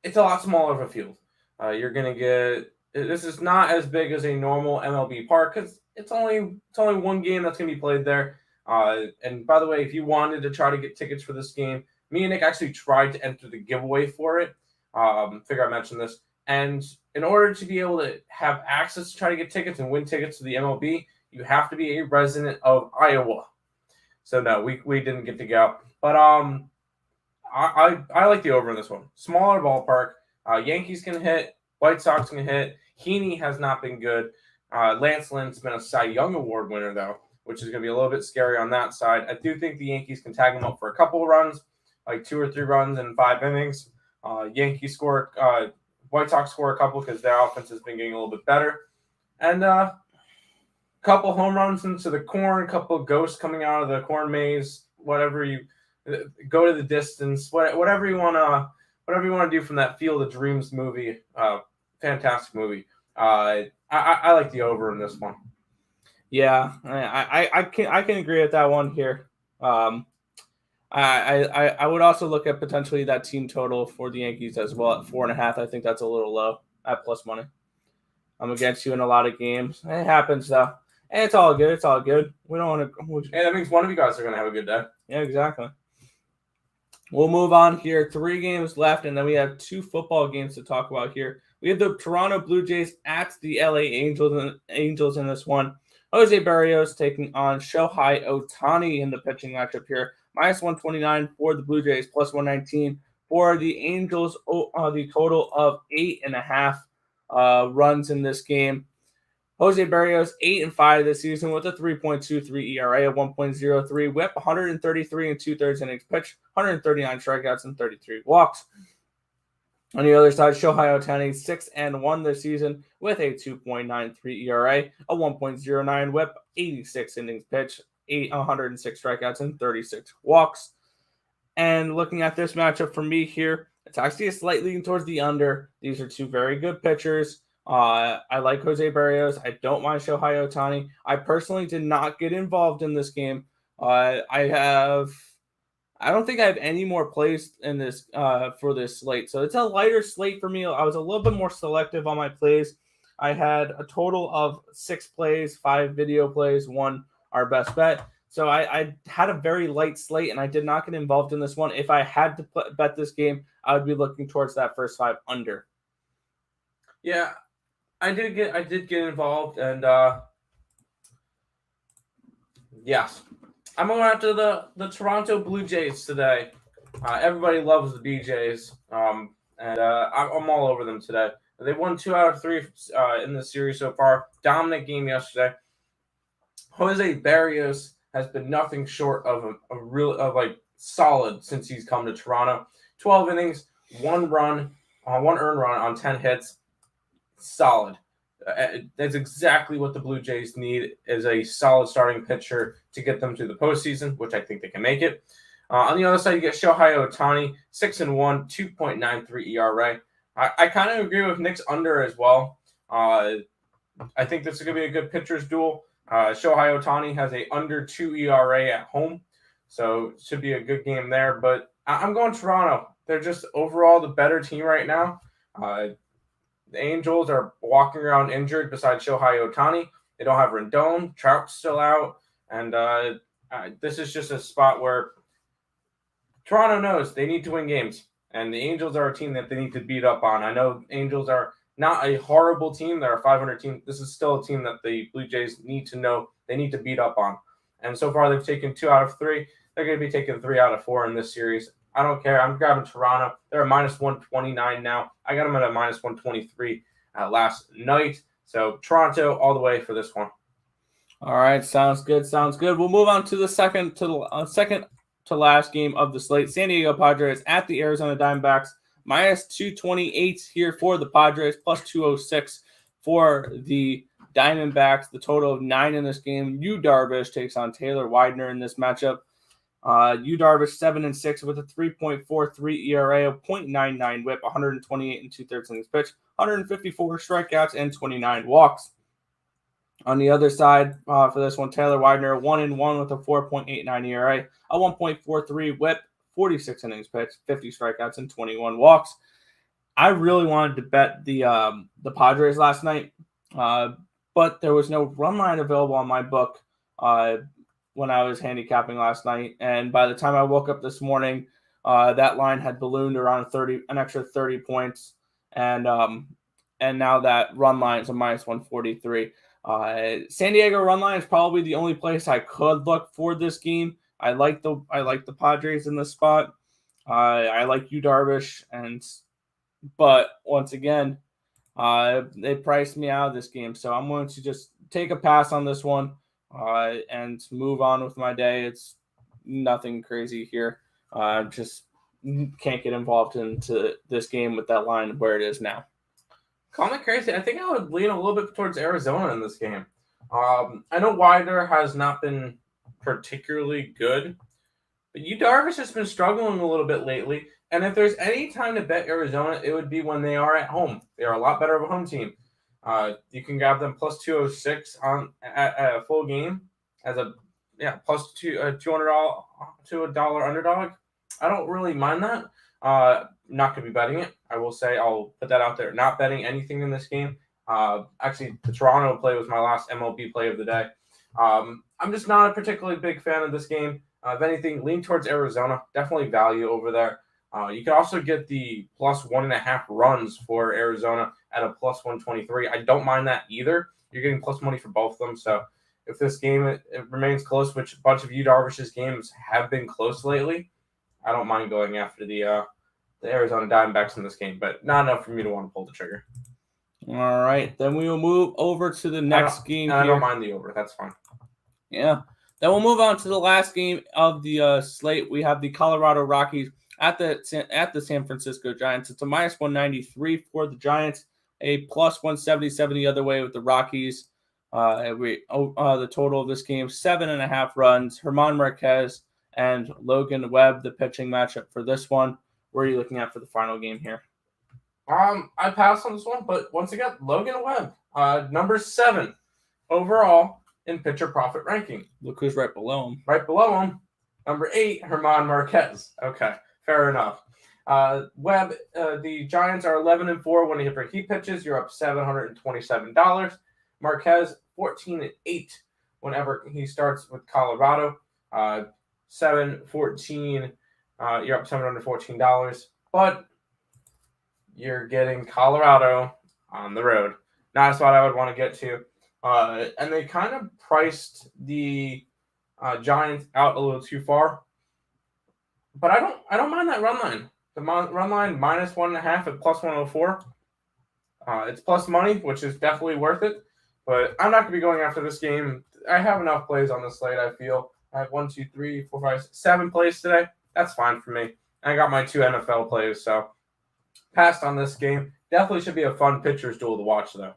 It's a lot smaller of a field. You're gonna get. This is not as big as a normal MLB park because it's only one game that's gonna be played there. And by the way, if you wanted to try to get tickets for this game, me and Nick actually tried to enter the giveaway for it. Figure I mentioned this, And in order to be able to have access to try to get tickets and win tickets to the MLB, you have to be a resident of Iowa. So no, we didn't get to go. But I like the over in this one. Smaller ballpark. Yankees can hit. White Sox can hit. Heaney has not been good. Lance Lynn's been a Cy Young Award winner, though, which is going to be a little bit scary on that side. I do think the Yankees can tag him up for a couple of runs, like 2 or 3 runs in 5 innings. Yankees score, White Sox score a couple because their offense has been getting a little bit better. And couple home runs into the corn, couple of ghosts coming out of the corn maze, whatever you go to the distance, whatever you want to do from that Field of Dreams movie. Fantastic movie. I like the over in this one. Yeah, I can agree with that one here. I would also look at potentially that team total for the Yankees as well at 4.5. I think that's a little low at plus money. I'm against you in a lot of games. It happens though. And it's all good. It's all good. We don't want to. Hey, that means one of you guys are going to have a good day. Yeah, exactly. We'll move on here. 3 games left, and then we have 2 football games to talk about here. We have the Toronto Blue Jays at the LA Angels in this one. Jose Barrios taking on Shohei Ohtani in the pitching matchup here. Minus 129 for the Blue Jays, plus 119 for the Angels. The total of 8.5 runs in this game. Jose Barrios 8-5 this season with a 3.23 ERA, a 1.03 WHIP, 133 2/3 innings pitched, 139 strikeouts, and 33 walks. On the other side, Shohei Ohtani 6-1 this season with a 2.93 ERA, a 1.09 WHIP, 86 innings pitched, 106 strikeouts, and 36 walks. And looking at this matchup for me here, it's actually a slight leaning towards the under. These are 2 very good pitchers. I like Jose Barrios. I don't mind Shohei Ohtani. I personally did not get involved in this game. I don't think I have any more plays in this for this slate. So it's a lighter slate for me. I was a little bit more selective on my plays. I had a total of 6 plays, 5 video plays, 1 our best bet. So I had a very light slate, and I did not get involved in this one. If I had to bet this game, I would be looking towards that first 5 under. Yeah, I did get involved, and yes, I'm going after the Toronto Blue Jays today. Everybody loves the BJs, and I'm all over them today. They won 2 out of 3 in the series so far. Dominant game yesterday. Jose Barrios has been nothing short of a real solid since he's come to Toronto. 12 innings, 1 run, 1 earned run on 10 hits. Solid. That's exactly what the Blue Jays need, is a solid starting pitcher to get them to the postseason, which I think they can make it. On the other side, you get Shohei Ohtani, 6-1, 2.93 ERA. I kind of agree with Nick's under as well. I think this is going to be a good pitcher's duel. Shohei Ohtani has a under 2 ERA at home, so it should be a good game there. But I'm going Toronto. They're just overall the better team right now. The Angels are walking around injured besides Shohei Ohtani. They don't have Rendon. Trout's still out. And this is just a spot where Toronto knows they need to win games. And the Angels are a team that they need to beat up on. I know Angels are not a horrible team. They're a 500 team. This is still a team that the Blue Jays need to know they need to beat up on. And so far, they've taken 2 out of 3. They're going to be taking 3 out of 4 in this series. I don't care. I'm grabbing Toronto. They're a minus 129 now. I got them at a minus 123 last night. So Toronto all the way for this one. All right, sounds good. Sounds good. We'll move on to the second to last game of the slate. San Diego Padres at the Arizona Diamondbacks. Minus 228 here for the Padres, plus 206 for the Diamondbacks. The total of 9 in this game. Yu Darvish takes on Taylor Widener in this matchup. Yu Darvish 7-6 with a 3.43 ERA, a 0.99 WHIP, 128 2/3 innings pitched, 154 strikeouts, and 29 walks. On the other side, for this one, Taylor Widener 1-1 with a 4.89 ERA, a 1.43 WHIP, 46 innings pitched, 50 strikeouts, and 21 walks. I really wanted to bet the Padres last night, but there was no run line available on my book when I was handicapping last night. And by the time I woke up this morning, that line had ballooned around an extra 30 points. And and now that run line is a minus 143. San Diego run line is probably the only place I could look for this game. I like the Padres in this spot. I like Yu Darvish, but once again, they priced me out of this game, so I'm going to just take a pass on this one and move on with my day. It's nothing crazy here. Just can't get involved into this game with that line where it is now. Call me crazy. I think I would lean a little bit towards Arizona in this game. I know Wilder has not been particularly good, but Yu Darvish has been struggling a little bit lately. And if there's any time to bet Arizona, it would be when they are at home. They are a lot better of a home team. You can grab them plus 206 at a full game as a plus $200 underdog. I don't really mind that. Not going to be betting it. I will say I'll put that out there. Not betting anything in this game. Actually, the Toronto play was my last MLB play of the day. I'm just not a particularly big fan of this game. If anything, lean towards Arizona. Definitely value over there. You can also get the plus 1.5 runs for Arizona at a plus 123. I don't mind that either. You're getting plus money for both of them. So if this game it remains close, which a bunch of Yu Darvish's games have been close lately, I don't mind going after the Arizona Diamondbacks in this game, but not enough for me to want to pull the trigger. All right, then we will move over to the next game. I don't mind the over. That's fine. Yeah. Then we'll move on to the last game of the slate. We have the Colorado Rockies at the San Francisco Giants. It's a minus 193 for the Giants, a plus 177 the other way with the Rockies. The total of this game, 7.5 runs. German Marquez and Logan Webb, the pitching matchup for this one. Where are you looking at for the final game here? I passed on this one, but once again, Logan Webb, number 7 overall in pitcher profit ranking. Look who's right below him. Right below him, number 8, German Marquez. Okay, fair enough. Webb, the Giants are 11-4 when he pitches. You're up $727. Marquez, 14-8 whenever he starts with Colorado. 7-14. You're up $714. But you're getting Colorado on the road. Not a spot I would want to get to. And they kind of priced the Giants out a little too far. But I don't mind that run line. The run line minus 1.5 at plus 104. It's plus money, which is definitely worth it. But I'm not going to be going after this game. I have enough plays on the slate, I feel. I have 1, 2, 3, 4, 5, 7 plays today. That's fine for me. I got my 2 NFL plays, so passed on this game. Definitely should be a fun pitcher's duel to watch, though.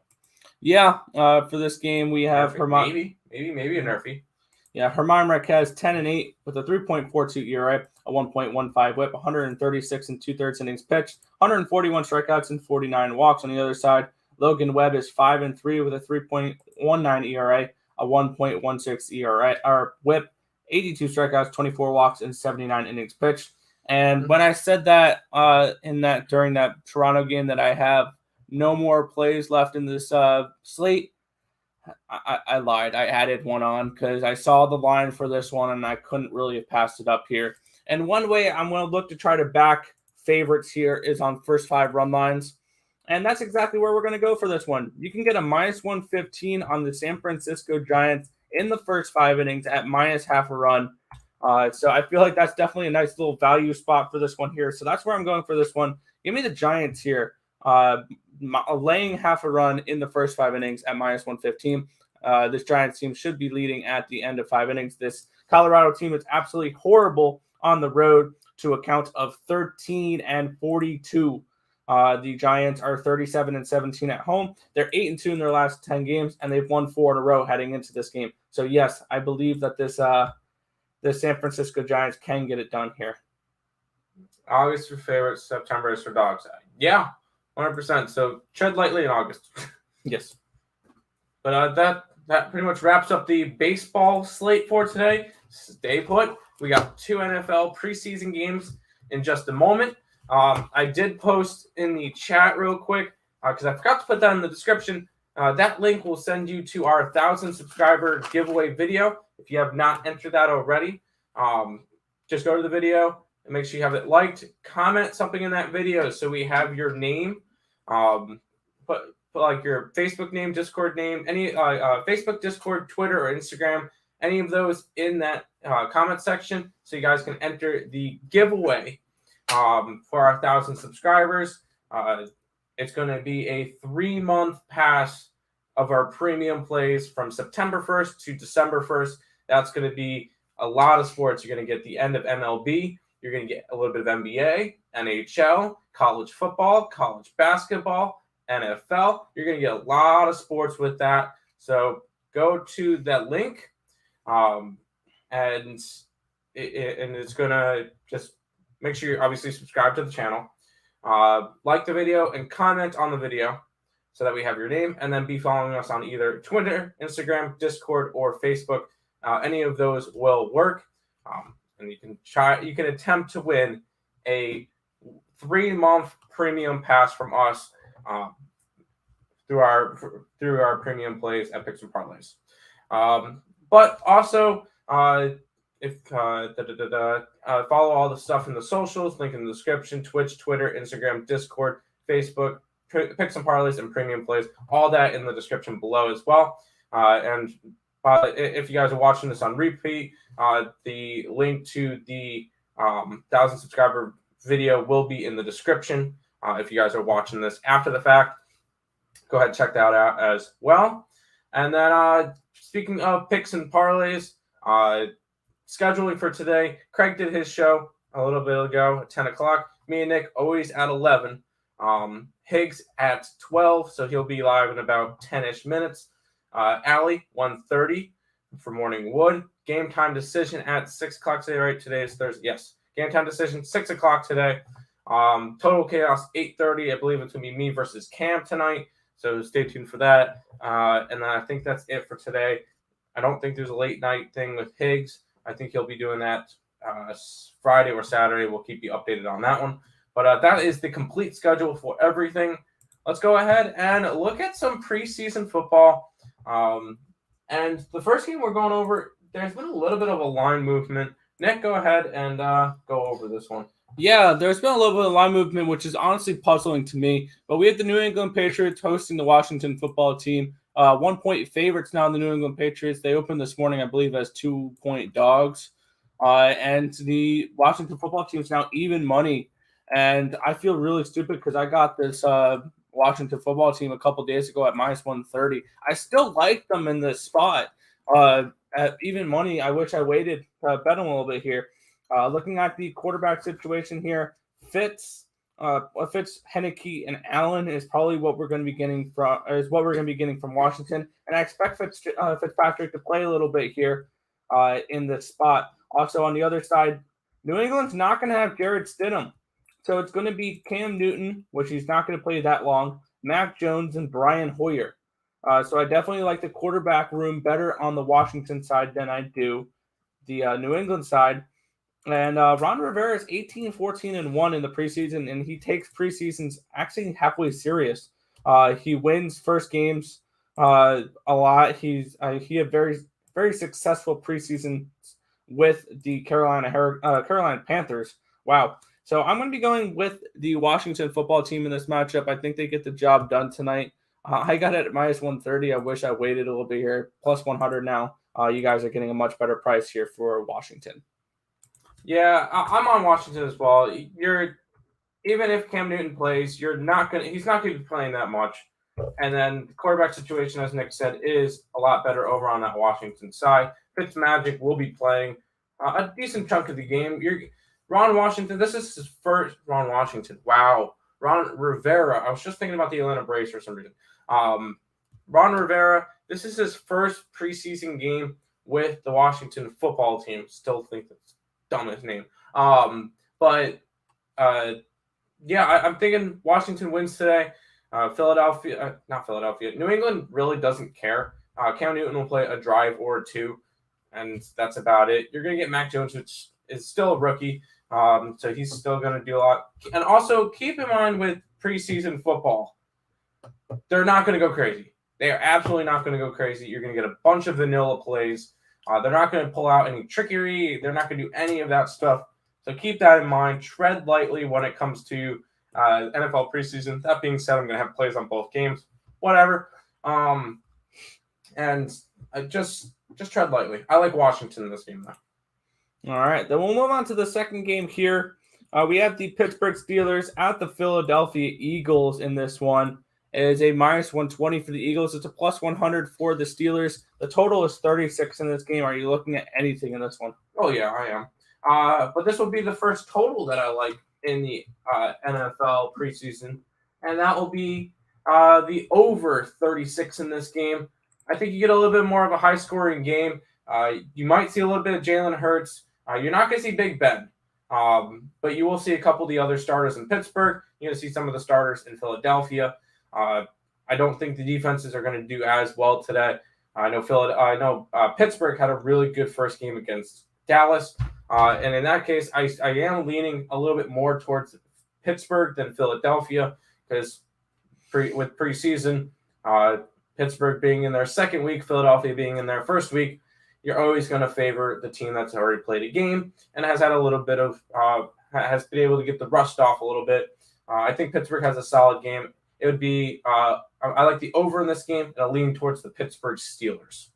Yeah, for this game we have maybe a Nerfy. Yeah, German Marquez 10-8 with a 3.42 ERA, a 1.15 WHIP, 136 and 2/3 innings pitched, 141 strikeouts and 49 walks. On the other side, Logan Webb is 5-3 with a 3.19 ERA, a 1.16 ERA or WHIP, 82 strikeouts, 24 walks, and 79 innings pitched. And when I said that during that Toronto game that I have no more plays left in this slate, I lied. I added one on because I saw the line for this one and I couldn't really have passed it up here. And one way I'm going to look to try to back favorites here is on first 5 run lines. And that's exactly where we're going to go for this one. You can get a minus 115 on the San Francisco Giants in the first 5 innings at minus half a run. So I feel like that's definitely a nice little value spot for this one here. So that's where I'm going for this one. Give me the Giants here. Laying half a run in the first 5 innings at minus 115. This Giants team should be leading at the end of 5 innings. This Colorado team is absolutely horrible on the road to a count of 13-42. The Giants are 37-17 at home. They're 8-2 in their last 10 games, and they've won 4 in a row heading into this game. So yes, I believe that the San Francisco Giants can get it done here. August for favorites, September is for dogs. Yeah, 100%. So tread lightly in August. Yes. But that pretty much wraps up the baseball slate for today. Stay put. We got 2 NFL preseason games in just a moment. I did post in the chat real quick because I forgot to put that in the description. That link will send you to our 1,000 subscriber giveaway video. If you have not entered that already, just go to the video and make sure you have it liked. Comment something in that video so we have your name. put like your Facebook name, Discord name, any Facebook, Discord, Twitter, or Instagram, any of those in that comment section, so you guys can enter the giveaway for our 1,000 subscribers. It's going to be a 3-month pass of our premium plays from September 1st to December 1st. That's going to be a lot of sports. You're going to get the end of MLB. You're going to get a little bit of NBA, NHL, college football, college basketball, NFL. You're going to get a lot of sports with that. So go to that link, and it's going to just make sure you obviously subscribe to the channel, like the video, and comment on the video so that we have your name, and then be following us on either Twitter, Instagram, Discord, or Facebook. Any of those will work, and you can attempt to win a 3-month premium pass from us through our premium plays at Picks and Parleys. But also, if follow all the stuff in the socials, link in the description: Twitch, Twitter, Instagram, Discord, Facebook, Picks and Parleys, and premium plays. All that in the description below as well. And if you guys are watching this on repeat, the link to the 1,000 subscriber video will be in the description. If you guys are watching this after the fact, go ahead and check that out as well. And then speaking of picks and parlays, scheduling for today, Craig did his show a little bit ago at 10 o'clock. Me and Nick always at 11. Higgs at 12, so he'll be live in about 10-ish minutes. Allie, 1:30 for Morning Wood. Game time decision at 6 o'clock today, right? Today is Thursday. Yes. Game time decision, 6 o'clock today. Total Chaos, 8:30. I believe it's going to be me versus Cam tonight, so stay tuned for that. And then I think that's it for today. I don't think there's a late night thing with Higgs. I think he'll be doing that Friday or Saturday. We'll keep you updated on that one. But that is the complete schedule for everything. Let's go ahead and look at some preseason football. And the first game we're going over, there's been a little bit of a line movement. Nick, go ahead and go over this one. Yeah, there's been a little bit of line movement, which is honestly puzzling to me. But we have the New England Patriots hosting the Washington football team. 1-point favorites now in the New England Patriots. They opened this morning, I believe, as 2-point dogs. And the Washington football team is now even money. And I feel really stupid because I got this Washington football team a couple days ago at -130. I still like them in this spot. At even money, I wish I waited to bet them a little bit here. Looking at the quarterback situation here, Fitz, Henneke, and Allen is probably what we're going to be getting from Washington, and I expect Fitzpatrick to play a little bit here in this spot. Also on the other side, New England's not going to have Jared Stidham, so it's going to be Cam Newton, which he's not going to play that long, Mac Jones, and Brian Hoyer. So I definitely like the quarterback room better on the Washington side than I do the New England side. And Ron Rivera is 18-14-1 in the preseason, and he takes preseasons actually halfway serious. He wins first games a lot. He had very, very successful preseason with the Carolina Panthers. Wow. So I'm going to be going with the Washington football team in this matchup. I think they get the job done tonight. I got it at -130. I wish I waited a little bit here. +100 now. You guys are getting a much better price here for Washington. Yeah, I'm on Washington as well. Even if Cam Newton plays, he's not going to be playing that much. And then the quarterback situation, as Nick said, is a lot better over on that Washington side. Fitzmagic will be playing a decent chunk of the game. Ron Washington, this is his first. Ron Washington, wow. Ron Rivera, I was just thinking about the Atlanta Braves for some reason. Ron Rivera, this is his first preseason game with the Washington football team. Still think that's dumbest name. I'm thinking Washington wins today. New England really doesn't care. Cam Newton will play a drive or two, and that's about it. You're going to get Mac Jones, which is still a rookie, so he's still going to do a lot. And also keep in mind with preseason football, they're not going to go crazy. They are absolutely not going to go crazy. You're going to get a bunch of vanilla plays. They're not going to pull out any trickery. They're not going to do any of that stuff. So keep that in mind. Tread lightly when it comes to NFL preseason. That being said, I'm going to have plays on both games. Whatever. And just tread lightly. I like Washington in this game, though. All right. Then we'll move on to the second game here. We have the Pittsburgh Steelers at the Philadelphia Eagles in this one. It is a -120 for the Eagles. It's a +100 for the Steelers. The total is 36 in this game. Are you looking at anything in this one? Oh, yeah, I am. But this will be the first total that I like in the NFL preseason, and that will be the over 36 in this game. I think you get a little bit more of a high-scoring game. You might see a little bit of Jalen Hurts. You're not going to see Big Ben, but you will see a couple of the other starters in Pittsburgh. You're going to see some of the starters in Philadelphia. I don't think the defenses are going to do as well today. I know Pittsburgh had a really good first game against Dallas, and in that case, I am leaning a little bit more towards Pittsburgh than Philadelphia because with preseason, Pittsburgh being in their second week, Philadelphia being in their first week, you're always going to favor the team that's already played a game and has had a little bit of has been able to get the rust off a little bit. I think Pittsburgh has a solid game. It would be I like the over in this game, and I'll lean towards the Pittsburgh Steelers.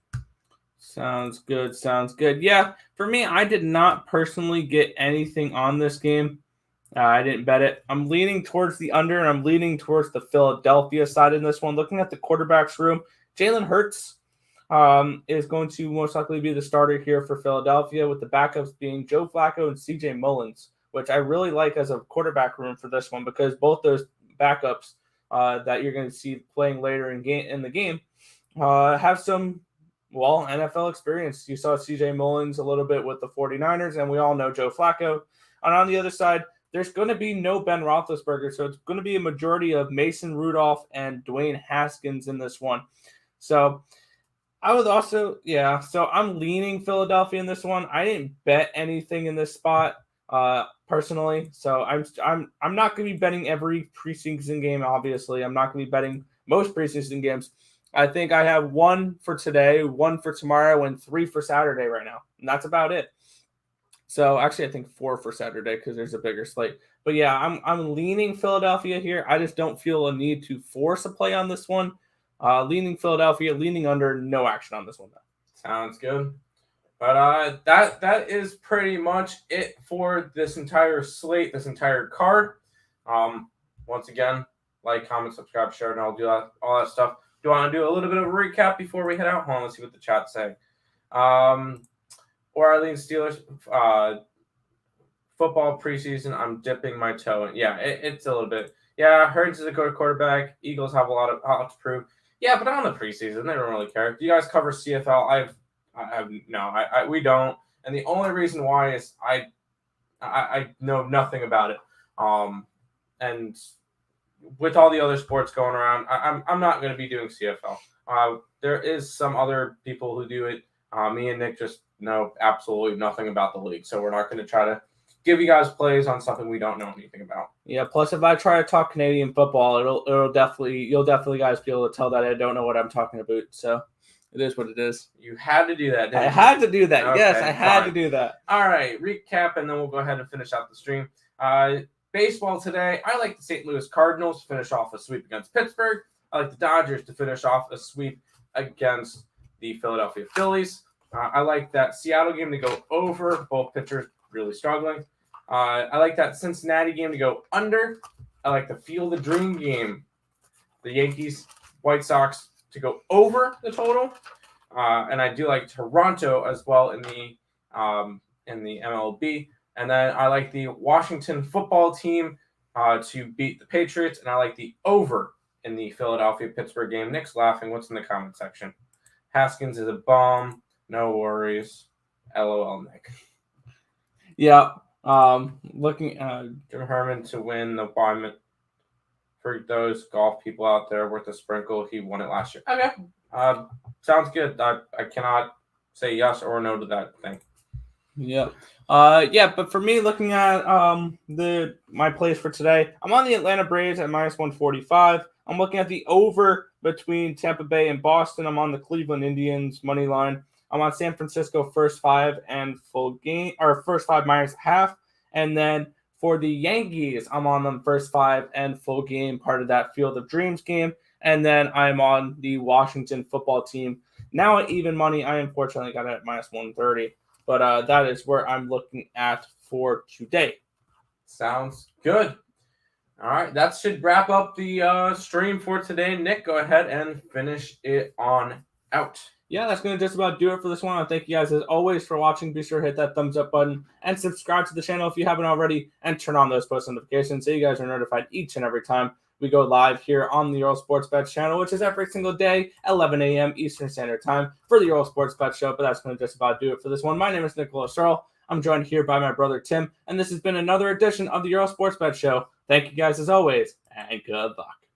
Sounds good. Sounds good. Yeah, for me, I did not personally get anything on this game. I didn't bet it. I'm leaning towards the under, and I'm leaning towards the Philadelphia side in this one. Looking at the quarterbacks room, Jalen Hurts is going to most likely be the starter here for Philadelphia, with the backups being Joe Flacco and C.J. Mullins, which I really like as a quarterback room for this one because both those backups that you're going to see playing later in the game have some NFL experience. You saw C.J. Mullins a little bit with the 49ers, and we all know Joe Flacco. And on the other side, there's going to be no Ben Roethlisberger, so it's going to be a majority of Mason Rudolph and Dwayne Haskins in this one. So I would also, so I'm leaning Philadelphia in this one. I didn't bet anything in this spot personally, so I'm not going to be betting every preseason game. Obviously, I'm not going to be betting most preseason games. I think I have one for today, one for tomorrow, and 3 for Saturday right now, and that's about it. So actually, I think 4 for Saturday because there's a bigger slate. But yeah, I'm leaning Philadelphia here. I just don't feel a need to force a play on this one. Leaning Philadelphia, leaning under, no action on this one though. Sounds good. But that is pretty much it for this entire slate, this entire card. Once again, like, comment, subscribe, share, and I'll do all that stuff. Do you want to do a little bit of a recap before we head out? Hold on, let's see what the chat's saying. Orleans Steelers football preseason. I'm dipping my toe in. Yeah, it's a little bit. Yeah, Hurts is a good quarterback. Eagles have a lot to prove. Yeah, but on the preseason, they don't really care. Do you guys cover CFL? We don't. And the only reason why is I know nothing about it. And with all the other sports going around, I'm not going to be doing CFL. There is some other people who do it. Me and Nick just know absolutely nothing about the league, so we're not going to try to give you guys plays on something we don't know anything about. Yeah. Plus, if I try to talk Canadian football, you'll definitely guys be able to tell that I don't know what I'm talking about. So it is what it is. You had to do that. I had to do that. Okay, yes, I had to do that. All right, recap, and then we'll go ahead and finish out the stream. Baseball today. I like the St. Louis Cardinals to finish off a sweep against Pittsburgh. I like the Dodgers to finish off a sweep against the Philadelphia Phillies. I like that Seattle game to go over. Both pitchers really struggling. I like that Cincinnati game to go under. I like the Field of Dream game, the Yankees, White Sox to go over the total. And I do like Toronto as well in the MLB. And then I like the Washington football team to beat the Patriots. And I like the over in the Philadelphia-Pittsburgh game. Nick's laughing. What's in the comment section? Haskins is a bomb. No worries. LOL, Nick. Yeah. Looking Jim Herman to win the Wyman. For those golf people out there worth a sprinkle, he won it last year. Okay. Sounds good. I cannot say yes or no to that thing. Yeah. But for me, looking at my plays for today, I'm on the Atlanta Braves at -145. I'm looking at the over between Tampa Bay and Boston. I'm on the Cleveland Indians money line. I'm on San Francisco first 5 and full game, or first 5 minus half, and then For the Yankees, I'm on them first 5 and full game, part of that Field of Dreams game. And then I'm on the Washington football team. Now at even money, I unfortunately got it at minus 130. But that is where I'm looking at for today. Sounds good. All right, that should wrap up the stream for today. Nick, go ahead and finish it on out. Yeah, that's going to just about do it for this one. I thank you guys as always for watching. Be sure to hit that thumbs up button and subscribe to the channel if you haven't already, and turn on those post notifications so you guys are notified each and every time we go live here on the Earle Sports Bet channel, which is every single day, 11 a.m. Eastern Standard Time for the Earle Sports Bet show. But that's going to just about do it for this one. My name is Nicholas Earle. I'm joined here by my brother Tim, and this has been another edition of the Earle Sports Bet show. Thank you guys as always, and good luck.